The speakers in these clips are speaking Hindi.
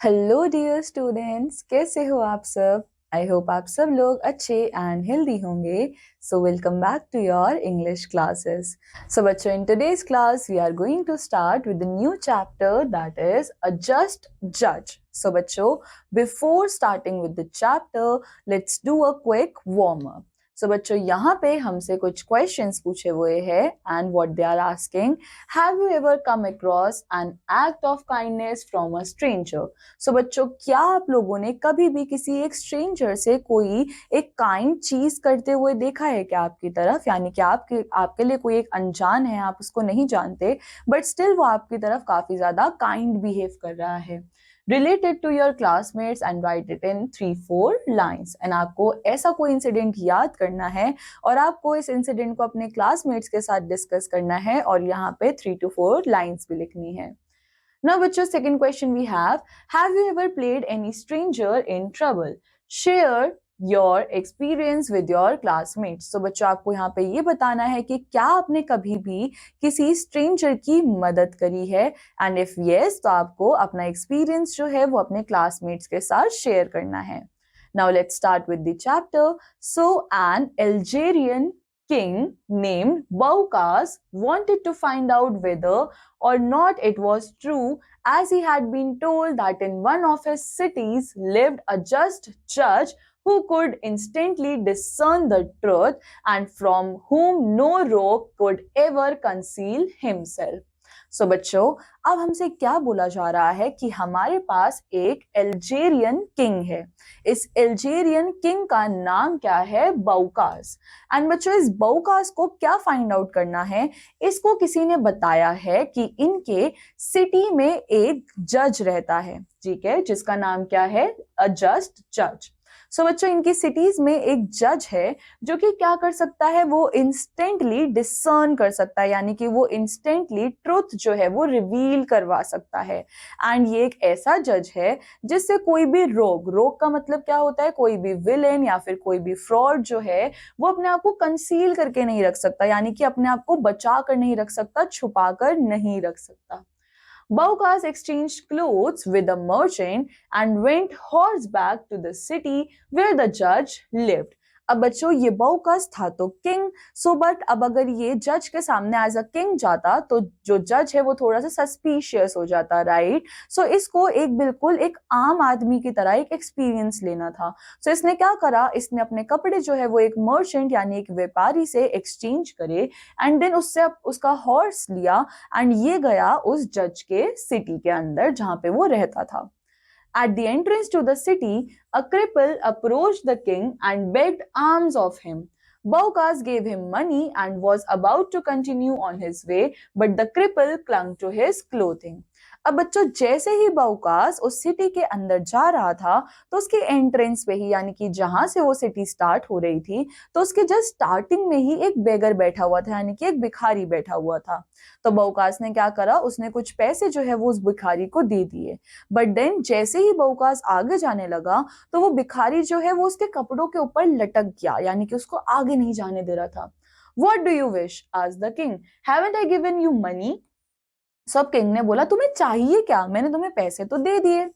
हेलो डियर स्टूडेंट्स, कैसे हो आप सब। आई होप आप सब लोग अच्छे एंड हेल्दी होंगे। So welcome back to your English classes. So बच्चों, in today's class we are going to start with the new chapter that is a just जज। सो बच्चों, before starting with the chapter let's do a quick warm up. So बच्चों, यहाँ पे हमसे कुछ क्वेश्चंस पूछे हुए हैं and what they are asking, have you ever come across an act of kindness from a stranger. सो बच्चों, क्या आप लोगों ने कभी भी किसी एक स्ट्रेंजर से कोई एक काइंड चीज करते हुए देखा है क्या आपकी तरफ, यानी कि आपके आपके लिए कोई एक अनजान है, आप उसको नहीं जानते, बट स्टिल वो आपकी तरफ काफी ज्यादा काइंड बिहेव कर रहा है। Related to your classmates and write it in 3-4 lines. And आपको ऐसा कोई इंसिडेंट याद करना है और आपको इस इंसिडेंट को अपने क्लासमेट्स के साथ डिस्कस करना है और यहाँ पे 3 to 4 लाइन्स भी लिखनी है। Now, with your second question, we have you ever played any stranger in trouble? Share your experience with your classmates. So, बच्चों, आपको यहाँ पे ये बताना है कि क्या आपने कभी भी किसी स्ट्रेंजर की मदद करी है, एंड इफ यस तो आपको अपना एक्सपीरियंस जो है वो अपने क्लासमेट्स के साथ शेयर करना है। Now let's start with the chapter. So an Algerian king named Baukas wanted to find out whether or not it was true, as he had been told that in one of his cities lived a just judge who could instantly discern the truth and from whom no rogue could ever conceal himself. सो बच्चों, अब हमसे क्या बोला जा रहा है कि हमारे पास एक अल्जेरियन किंग है। इस अल्जेरियन किंग का नाम क्या है? बाउकास। एंड बच्चों, इस बाउकास को क्या फाइंड आउट करना है? इसको किसी ने बताया है कि इनके सिटी में एक जज रहता है, ठीक है, जिसका नाम क्या है? अ जस्ट जज। सो बच्चों, इनकी सिटीज में एक जज है जो कि क्या कर सकता है? वो इंस्टेंटली डिसर्न कर सकता है, यानी कि वो इंस्टेंटली ट्रुथ जो है वो रिवील करवा सकता है। एंड ये एक ऐसा जज है जिससे कोई भी रोग, रोग का मतलब क्या होता है? कोई भी विलेन या फिर कोई भी फ्रॉड जो है वो अपने आप को कंसील करके नहीं रख सकता, यानी कि अपने आप को बचा कर नहीं रख सकता, छुपा कर नहीं रख सकता। Baukas exchanged clothes with a merchant and went horseback to the city where the judge lived. अब बच्चों, ये बाउकास था तो किंग, सो बट अब अगर ये जज के सामने एज अ किंग जाता तो जो जज है वो थोड़ा सा सस्पिशियस हो जाता, राइट। सो इसको एक बिल्कुल एक आम आदमी की तरह एक एक्सपीरियंस लेना था। सो इसने क्या करा? इसने अपने कपड़े जो है वो एक मर्चेंट यानी एक व्यापारी से एक्सचेंज करे एंड देन उससे उसका हॉर्स लिया एंड ये गया उस जज के सिटी के अंदर जहां पे वो रहता था। At the entrance to the city, a cripple approached the king and begged alms of him. Baukas gave him money and was about to continue on his way, but the cripple clung to his clothing. अब बच्चों, जैसे ही बाउकास उस सिटी के अंदर जा रहा था तो उसके एंट्रेंस पे ही, यानी कि जहां से वो सिटी स्टार्ट हो रही थी, तो उसके जस्ट स्टार्टिंग में ही एक बेगर बैठा हुआ था, यानी कि एक भिखारी बैठा हुआ था। तो बाउकास ने क्या करा? उसने कुछ पैसे जो है वो उस भिखारी को दे दिए। बट देन जैसे ही बाउकास आगे जाने लगा तो वो भिखारी जो है वो उसके कपड़ों के ऊपर लटक गया, यानी कि उसको आगे नहीं जाने दे रहा था। What do you wish? asked the king. Haven't I given you money? सब किंग ने बोला, तुम्हें चाहिए क्या? मैंने तुम्हें पैसे तो दे दिए।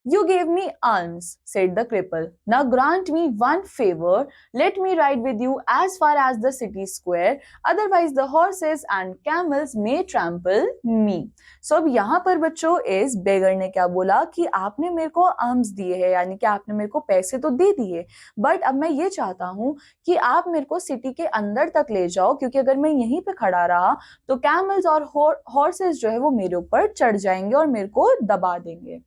You gave me alms, said the cripple. Now grant me one favor. Let me ride with you as far as the city square. Otherwise, the horses and camels may trample me. So अब यहाँ पर बच्चों इस बेगर ने क्या बोला कि आपने मेरे को आर्म्स दिए हैं, यानी कि आपने मेरे को पैसे तो दे दिए, बट अब मैं ये चाहता हूँ कि आप मेरे को सिटी के अंदर तक ले जाओ, क्योंकि अगर मैं यहीं पे खड़ा रहा तो कैमल्स और हॉर्सेस जो है वो मेरे ऊपर चढ़ जाएंगे और मेरे को दबा देंगे।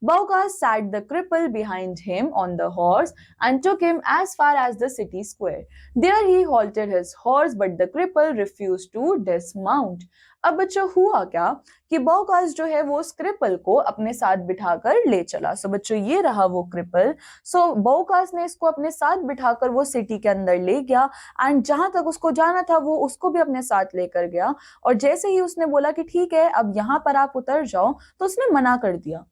Baugas sat the cripple behind him on the horse and took him as far as the city square. There he halted his horse, but the cripple refused to dismount. अब बच्चों हुआ क्या कि बाउकास जो है वो उस क्रिपल को अपने साथ बिठाकर ले चला। सो बच्चों, ये रहा वो क्रिपल। सो बाउकास ने इसको अपने साथ बिठाकर वो सिटी के अंदर ले गया एंड जहां तक उसको जाना था वो उसको भी अपने साथ लेकर गया। और जैसे ही उसने बोला कि ठीक है अब यहाँ पर आप उतर जाओ, तो उसने मना कर दिया।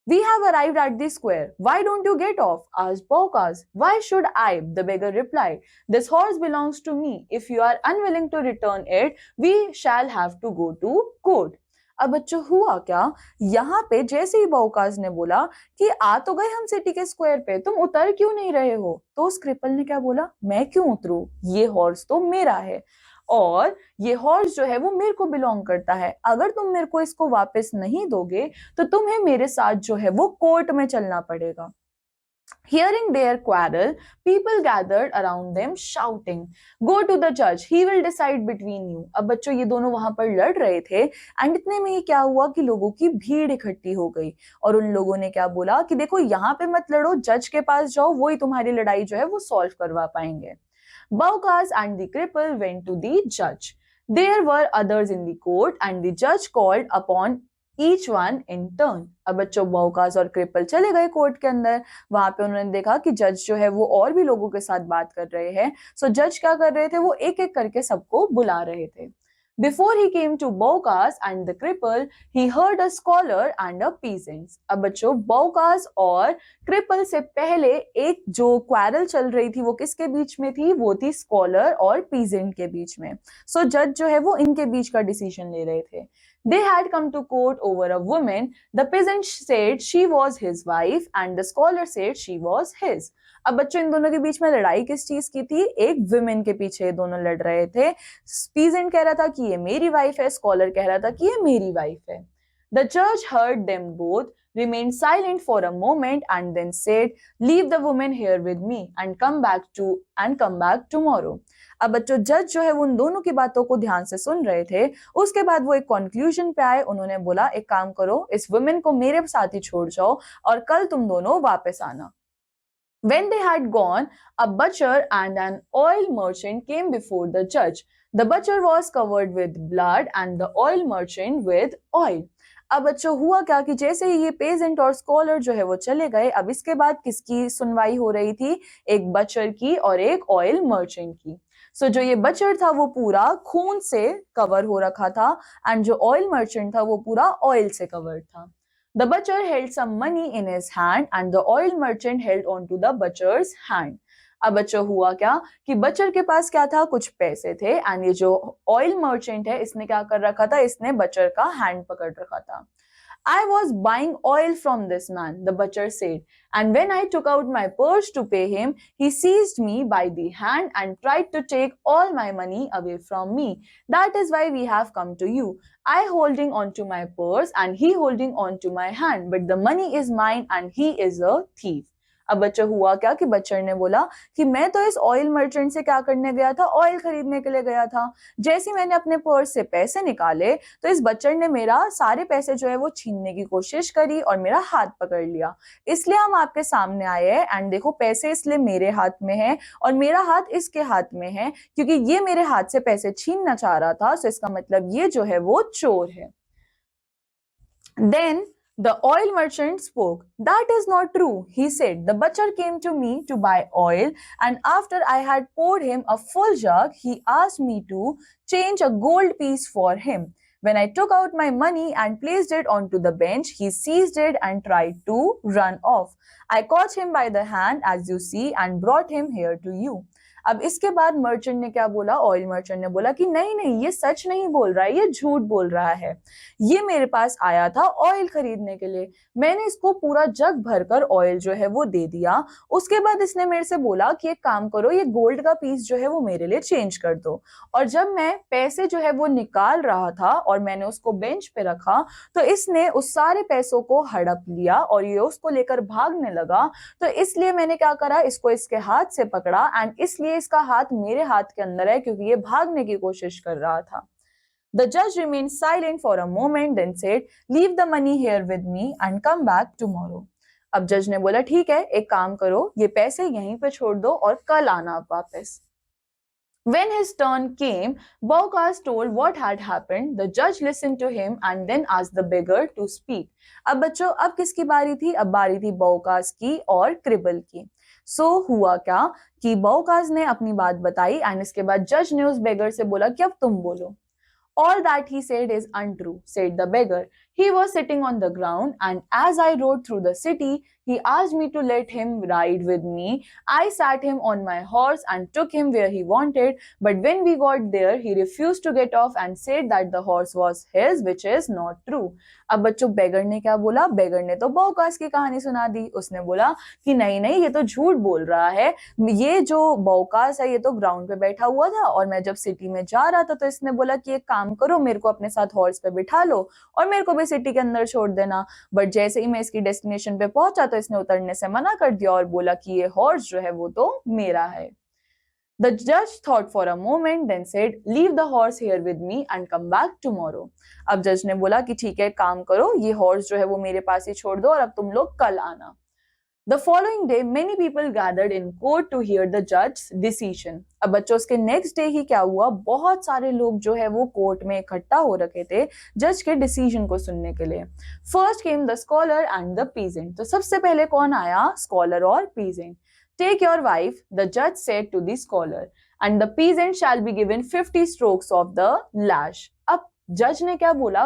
We have arrived at the square. Why don't you get off? Asked Baukas. Why should I? The beggar replied. This horse belongs to me. If you are unwilling to return it, we shall have to go to court. अब बच्चों हुआ क्या, यहाँ पे जैसे ही बाउकाज ने बोला कि आ तो गए हम सिटी के स्क्वायर पे, तुम उतर क्यों नहीं रहे हो, तो उस क्रिपल ने क्या बोला, मैं क्यों उतरूं, ये हॉर्स तो मेरा है और ये हॉर्स जो है वो मेरे को बिलोंग करता है, अगर तुम मेरे को इसको वापस नहीं दोगे तो तुम्हें मेरे साथ जो है वो कोर्ट में चलना पड़ेगा। Hearing their quarrel, people gathered around them shouting, "Go to the judge, he will decide between you." अब बच्चों ये दोनों वहां पर लड़ रहे थे एंड इतने में ही क्या हुआ कि लोगों की भीड़ इकट्ठी हो गई और उन लोगों ने क्या बोला कि देखो यहाँ पे मत लड़ो, जज के पास जाओ, वो ही तुम्हारी लड़ाई जो है वो सॉल्व करवा पाएंगे। Baukas and the cripple went to the judge. There were others in the court and the judge called upon each one in turn. अब बच्चों बाउकास और क्रिपल चले गए कोर्ट के अंदर, वहां पे उन्होंने देखा कि जज जो है वो और भी लोगों के साथ बात कर रहे हैं। सो जज क्या कर रहे थे, वो एक एक करके सबको बुला रहे थे। Before he came to Baukas and the cripple, he heard a scholar and a peasant. अब बच्चों बाउकास और क्रिपल से पहले एक जो क्वारल चल रही थी वो किसके बीच में थी, वो थी स्कॉलर और पीजेंट के बीच में। सो जज जो है वो इनके बीच का डिसीजन ले रहे थे। They had come to court over a woman. The peasant said she was his wife and the scholar said she was his. अब बच्चों इन दोनों के बीच में लड़ाई किस चीज की थी, एक विमेन के पीछे दोनों लड़ रहे थे। पीजेंट कह रहा था कि ये मेरी वाइफ है, स्कॉलर कह रहा था कि ये मेरी वाइफ है। The judge heard them both, remained silent for a moment and then said, "Leave the woman here with me and come back tomorrow." अब बच्चों जज जो है वो उन दोनों की बातों को ध्यान से सुन रहे थे, उसके बाद वो एक कंक्लूजन पे आए, उन्होंने बोला एक काम करो, इस वुमेन को मेरे साथ ही छोड़ जाओ और कल तुम दोनों वापस आना। When they had gone, a butcher and an oil merchant came before the judge. The butcher was covered with blood and the oil merchant with oil. अब बच्चों हुआ क्या कि जैसे ही ये पेजेंट और स्कॉलर जो है वो चले गए, अब इसके बाद किसकी सुनवाई हो रही थी, एक बचर की और एक ऑयल मर्चेंट की। सो जो ये बचर था वो पूरा खून से कवर हो रखा था एंड जो ऑयल मर्चेंट था वो पूरा ऑयल से कवर था। The butcher held some money in his hand and the oil merchant held on to the butcher's hand. अब बच्चों हुआ क्या कि बचर के पास क्या था, कुछ पैसे थे एंड ये जो ऑयल मर्चेंट है इसने क्या कर रखा था, इसने बचर का हैंड पकड़ रखा था। I was buying oil from this man, the butcher said, and when I took out my purse to pay him, he seized me by the hand and tried to take all my money away from me. That is why we have come to you. I holding on to my purse and he holding on to my hand, but the money is mine and he is a thief. अब बच्चा हुआ क्या कि बच्चर ने बोला कि मैं तो इस ऑयल मर्चेंट से क्या करने गया था, ऑयल खरीदने के लिए गया था। जैसे मैंने अपने पर्स से पैसे निकाले तो इस बच्चर ने मेरा सारे पैसे जो है वो छीनने की कोशिश करी और मेरा हाथ पकड़ लिया, इसलिए हम आपके सामने आए हैं एंड देखो पैसे इसलिए मेरे हाथ में है और मेरा हाथ इसके हाथ में है क्योंकि ये मेरे हाथ से पैसे छीनना चाह रहा था, सो इसका मतलब ये जो है वो चोर है। Then the oil merchant spoke. That is not true, he said. The butcher came to me to buy oil, and after I had poured him a full jug, he asked me to change a gold piece for him. When I took out my money and placed it onto the bench, he seized it and tried to run off. I caught him by the hand, as you see, and brought him here to you. अब इसके बाद मर्चेंट ने क्या बोला, ऑयल मर्चेंट ने बोला कि नहीं नहीं ये सच नहीं बोल रहा है, ये झूठ बोल रहा है, ये मेरे पास आया था ऑयल खरीदने के लिए, मैंने इसको पूरा जग भरकर ऑयल जो है वो दे दिया, उसके बाद इसने मेरे से बोला कि एक काम करो, ये गोल्ड का पीस जो है वो मेरे लिए चेंज कर दो, और जब मैं पैसे जो है वो निकाल रहा था और मैंने उसको बेंच पे रखा तो इसने उस सारे पैसों को हड़प लिया और ये उसको लेकर भागने लगा, तो इसलिए मैंने क्या करा, इसको इसके हाथ से पकड़ा एंड इसलिए इसका हाथ मेरे हाथ के अंदर है क्योंकि ये भागने की कोशिश कर रहा था। The judge remained silent for a moment, then said, "Leave the money here with me and come back tomorrow." अब जज ने बोला ठीक है, एक काम करो, ये पैसे यहीं पे छोड़ दो और कल आना वापस। When his turn came, Baukas told what had happened. The judge listened to him and then asked the beggar to speak. अब बच्चों अब किसकी बारी थी, अब बारी थी बाउकास की और क्रिबल की। हुआ क्या कि बाउकास ने अपनी बात बताई एंड इसके बाद जज ने उस बेगर से बोला कि अब तुम बोलो। All that he said is untrue, said the beggar. He was sitting on the ground, and as I rode through the city, he asked me to let him ride with me. I sat him on my horse and took him where he wanted, but when we got there, he refused to get off and said that the horse was his, which is not true. अब बच्चों बेगर ने क्या बोला? बेगर ने तो बौकास की कहानी सुना दी। उसने बोला कि नहीं नहीं, ये तो झूठ बोल रहा है, ये जो बौकास है ये तो ग्राउंड पे बैठा हुआ था और मैं जब सिटी में जा रहा था तो इसने बोला कि एक काम करो, मेरे को अपने साथ हॉर्स पे बिठा लो और मेरे को भी सिटी के अंदर छोड़ देना। बट जैसे ही मैं इसकी डेस्टिनेशन पे पहुंचा तो इसने उतरने से मना कर दिया और बोला कि ये हॉर्स जो है वो तो मेरा है। The judge thought for a moment, then said, "Leave the horse here with me and come back tomorrow." अब जज ने बोला कि ठीक है, काम करो, ये हॉर्स जो है वो मेरे पास ही छोड़ दो और अब तुम लोग कल आना। The following day, many people gathered in court to hear the judge's decision. अब बच्चों उसके नेक्स्ट डे ही क्या हुआ, बहुत सारे लोग जो है वो कोर्ट में इकट्ठा हो रखे थे जज के डिसीजन को सुनने के लिए। First came the scholar and the peasant. तो सबसे पहले कौन आया? स्कॉलर और peasant. Take your wife, the judge said to the scholar, and the peasant shall be given 50 strokes of the lash. अब जज ने क्या बोला?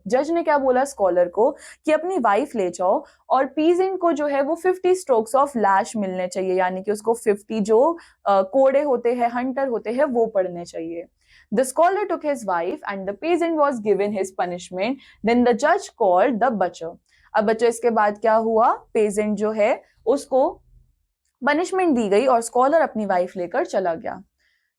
जज ने क्या बोला स्कॉलर को कि अपनी वाइफ ले जाओ और पीजेंट को जो है वो 50 स्ट्रोक्स ऑफ लैश मिलने चाहिए, यानी कि उसको 50 जो कोड़े होते हैं, हंटर होते हैं, वो पड़ने चाहिए। The scholar took his wife and the peasant was given his punishment. Then the judge called the butcher. अब बच्चों इसके बाद क्या हुआ? पेजेंट जो है उसको पनिशमेंट दी गई और स्कॉलर अपनी वाइफ लेकर चला गया।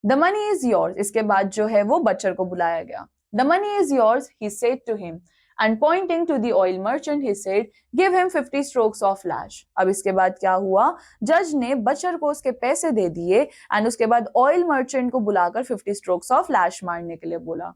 The money is yours. इसके बाद जो है वो बचर को बुलाया गया। The money is yours, he said to him, and pointing to the oil merchant he said, give him 50 strokes of lash. अब इसके बाद क्या हुआ? जज ने बचर को उसके पैसे दे दिए एंड उसके बाद ऑयल मर्चेंट को बुलाकर 50 स्ट्रोक्स ऑफ लैश मारने के लिए बोला।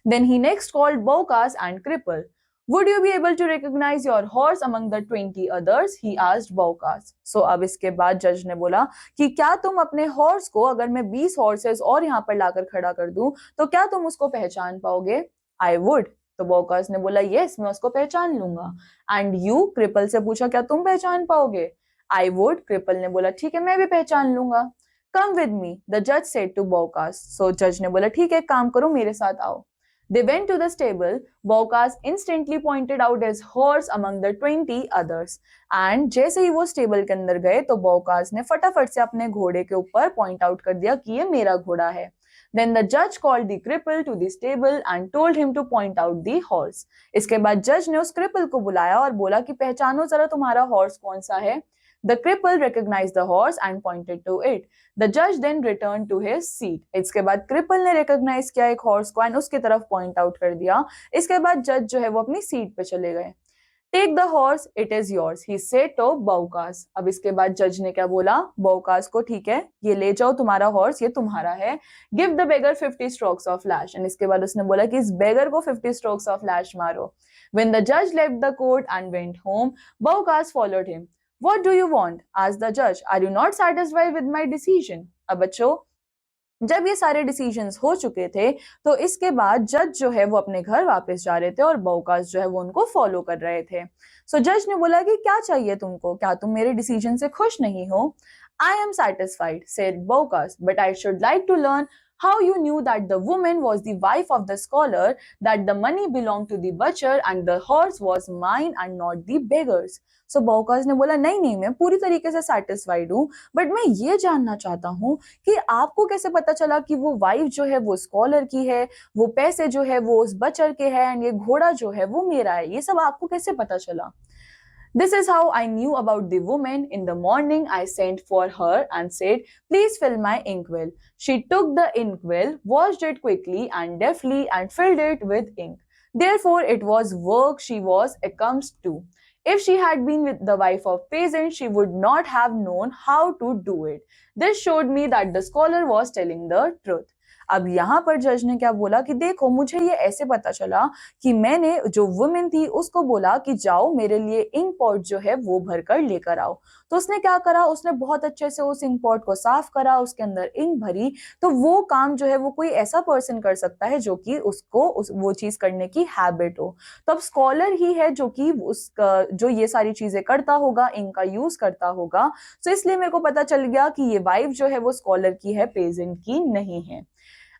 देन ही नेक्स्ट कॉल्ड बोकास and cripple. Would you be able to recognize your horse among the 20 others? He asked Baukas. So अब इसके बाद जज ने बोला कि क्या तुम अपने हॉर्स को, अगर मैं 20 हॉर्सेस और यहाँ पर लाकर खड़ा कर दूं तो क्या तुम उसको पहचान पाओगे? I would. तो बौकास ने बोला यस, मैं उसको पहचान लूंगा। And you? क्रिपल से पूछा क्या तुम पहचान पाओगे? I would. क्रिपल ने बोला ठीक है, मैं भी पहचान लूंगा। Come with me, the judge said to Baukas. So जज ने बोला ठीक है, काम करो, मेरे साथ आओ। They went to the stable. Baukas instantly pointed out his horse among the 20 others. And जैसे ही वो स्टेबल के अंदर गए तो बौकास ने फटाफट से अपने घोड़े के ऊपर पॉइंट आउट कर दिया कि ये मेरा घोड़ा है। Then the judge called the cripple to the stable and told him to point out the horse. इसके बाद जज ने उस क्रिपल को बुलाया और बोला कि पहचानो जरा तुम्हारा हॉर्स कौन सा है। The cripple recognized the horse and pointed to it. The judge then returned to his seat. इसके बाद क्रिपल ने रिकॉग्नाइज किया एक हॉर्स को एंड उसकी तरफ पॉइंट आउट कर दिया। इसके बाद जज जो है वो अपनी सीट पे चले गए। Take the horse, it is yours, he said to Baukas. अब इसके बाद जज ने क्या बोला? बौकास को ठीक है, ये ले जाओ, तुम्हारा हॉर्स ये तुम्हारा है। Give the beggar 50 strokes of lash. And इसके बाद उसने बोला कि इस बेगर को 50 strokes of lash मारो। When the judge left the court and went home, Baukas followed him. What do you want? asked the judge. Are you not satisfied with my decision? अब बच्चों जब ये सारे डिसीजंस हो चुके थे तो इसके बाद जज जो है वो अपने घर वापस जा रहे थे और बौकास जो है वो उनको फॉलो कर रहे थे। सो जज ने बोला कि क्या चाहिए तुमको, क्या तुम मेरे डिसीजन से खुश नहीं हो? I am satisfied, said Baukas, but I should like to learn how you knew that the woman was the wife of the scholar, that the money belonged to the butcher and the horse was mine and not the beggar's. So बौकास ने बोला नहीं नहीं, मैं पूरी तरीके से सेटिस्फाइड हूँ, बट मैं ये जानना चाहता हूँ कि आपको कैसे पता चला कि वो वाइफ जो है वो स्कॉलर की है, वो पैसे जो है वो उस बचर के हैं एंड ये घोड़ा जो है वो मेरा है, ये सब आपको कैसे पता चला? This is how I knew about the woman. In the morning, I sent for her and said, please fill my inkwell. She took the inkwell, washed it quickly and deftly and filled it with ink. Therefore, it was work she was accustomed to. If she had been with the wife of peasant, she would not have known how to do it. This showed me that the scholar was telling the truth. अब यहाँ पर जज ने क्या बोला कि देखो, मुझे ये ऐसे पता चला कि मैंने जो वुमेन थी उसको बोला कि जाओ मेरे लिए इंक पॉट जो है वो भरकर लेकर आओ। तो उसने क्या करा, उसने बहुत अच्छे से उस इंक पॉट को साफ करा, उसके अंदर इंक भरी। तो वो काम जो है वो कोई ऐसा पर्सन कर सकता है जो कि उसको वो चीज करने की हैबिट हो। तो अब स्कॉलर ही है जो कि उसका जो ये सारी चीजें करता होगा, इंक का यूज करता होगा। तो इसलिए मेरे को पता चल गया कि ये वाइफ जो है वो स्कॉलर की है, पेजेंट की नहीं है।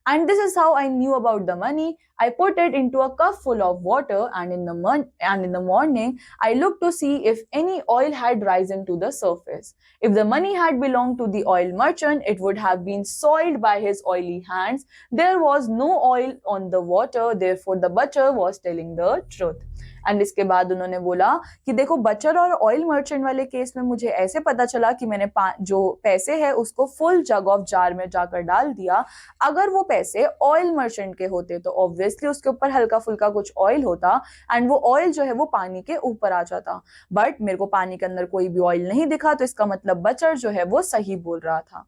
And this is how I knew about the money. I put it into a cup full of water, and in the morning I looked to see if any oil had risen to the surface. If the money had belonged to the oil merchant, it would have been soiled by his oily hands. There was no oil on the water, therefore the butcher was telling the truth. And इसके बाद उन्होंने बोला कि देखो, बचर और ऑयल मर्चेंट वाले केस में मुझे ऐसे पता चला कि मैंने जो पैसे है उसको फुल जग ऑफ जार में जाकर डाल दिया. अगर वो पैसे ऑयल मर्चेंट के होते तो ऑब्वियसली उसके ऊपर हल्का फुल्का कुछ ऑयल होता एंड वो ऑयल जो है वो पानी के ऊपर आ जाता. बट मेरे को पानी के अंदर कोई भी ऑयल नहीं दिखा, तो इसका मतलब बचर जो है वो सही बोल रहा था.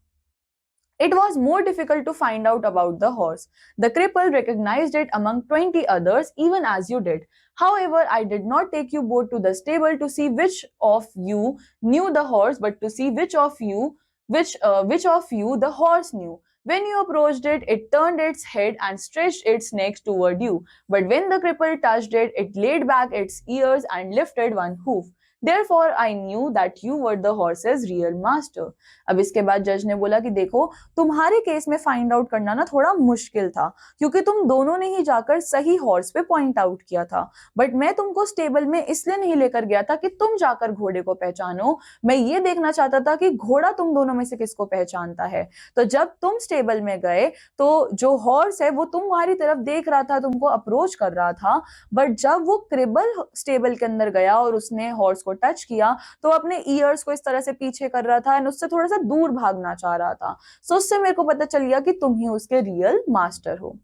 It was more difficult to find out about the horse. The cripple recognized it among 20 others, even as you did. However, I did not take you both to the stable to see which of you knew the horse, but to see which of you the horse knew. When you approached it, it turned its head and stretched its neck toward you. But when the cripple touched it, it laid back its ears and lifted one hoof. Therefore, I knew that you were the horse's real master. अब इसके बाद जज ने बोला कि देखो, तुम्हारे केस में फाइंड आउट करना ना थोड़ा मुश्किल था, क्योंकि तुम दोनों ने ही जाकर सही हॉर्स पे पॉइंट आउट किया था. बट मैं तुमको स्टेबल में इसलिए नहीं लेकर गया था कि तुम जाकर घोड़े को पहचानो. मैं ये देखना चाहता था कि घोड़ा तुम दोनों में से किसको पहचानता है. तो जब तुम स्टेबल में गए तो जो हॉर्स है वो तुम्हारी तरफ देख रहा था, तुमको अप्रोच कर रहा था. बट जब वो क्रिबल स्टेबल के अंदर गया और उसने हॉर्स को टच किया तो अपने ईयर्स को इस तरह से पीछे कर रहा था एंड उससे थोड़ा सा दूर भागना चाह रहा था. सो उससे मेरे को पता चल गया कि तुम ही उसके रियल मास्टर हो.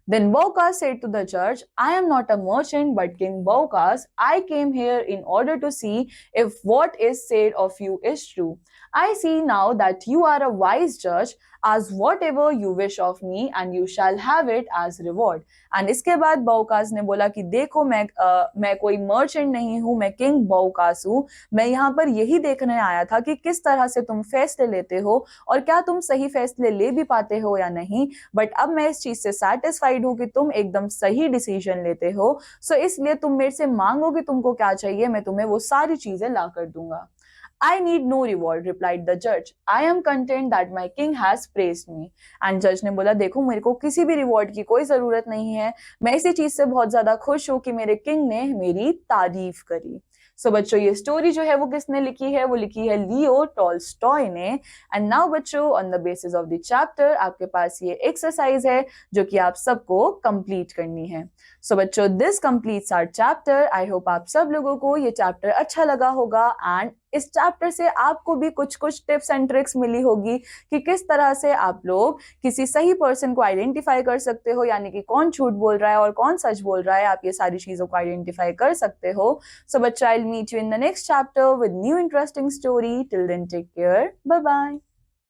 Then Baukas said to the judge, I am not a merchant, but King Baukas, I came here in order to see if what is said of you is true. I see now that you are a wise judge. Ask whatever you wish of me, and you shall have it as reward. And इसके बाद बाउकास ने बोला कि देखो, मैं कोई मर्चेंट नहीं हूँ, मैं किंग बाउकास हूँ. मैं यहाँ पर यही देखने आया था कि किस तरह से तुम फैसले लेते हो और क्या तुम सही फैसले ले भी पाते हो या नहीं. बट अब मैं इस चीज से सेटिस्फाइड हूँ कि तुम एकदम सही डिसीजन लेते हो. सो इसलिए तुम मेरे से मांगो कि तुमको क्या चाहिए, मैं तुम्हें वो सारी चीजें ला कर दूंगा. I need no reward, replied the judge. I am content that my king has praised me. And judge ने बोला, देखो, मेरे को किसी भी रिवॉर्ड की कोई जरूरत नहीं है. मैं इसी चीज से बहुत ज्यादा खुश हूँ कि मेरे किंग ने मेरी तारीफ करी. सो बच्चों, ये स्टोरी जो है वो किसने लिखी है? वो लिखी है लियो टॉल्स्टॉय ने. एंड नाउ बच्चों, on the basis of the chapter आपके पास ये एक्सरसाइज है जो कि आप सबको कंप्लीट करनी है. सो बच्चों, this completes our chapter. I hope आप सब लोगों को ये चैप्टर अच्छा लगा होगा एंड इस चैप्टर से आपको भी कुछ कुछ टिप्स एंड ट्रिक्स मिली होगी कि किस तरह से आप लोग किसी सही पर्सन को आइडेंटिफाई कर सकते हो, यानी कि कौन झूठ बोल रहा है और कौन सच बोल रहा है. आप ये सारी चीजों को आइडेंटिफाई कर सकते हो. सो बच्चा, I will meet you in the next chapter with new interesting story. Till then, take care. Bye bye.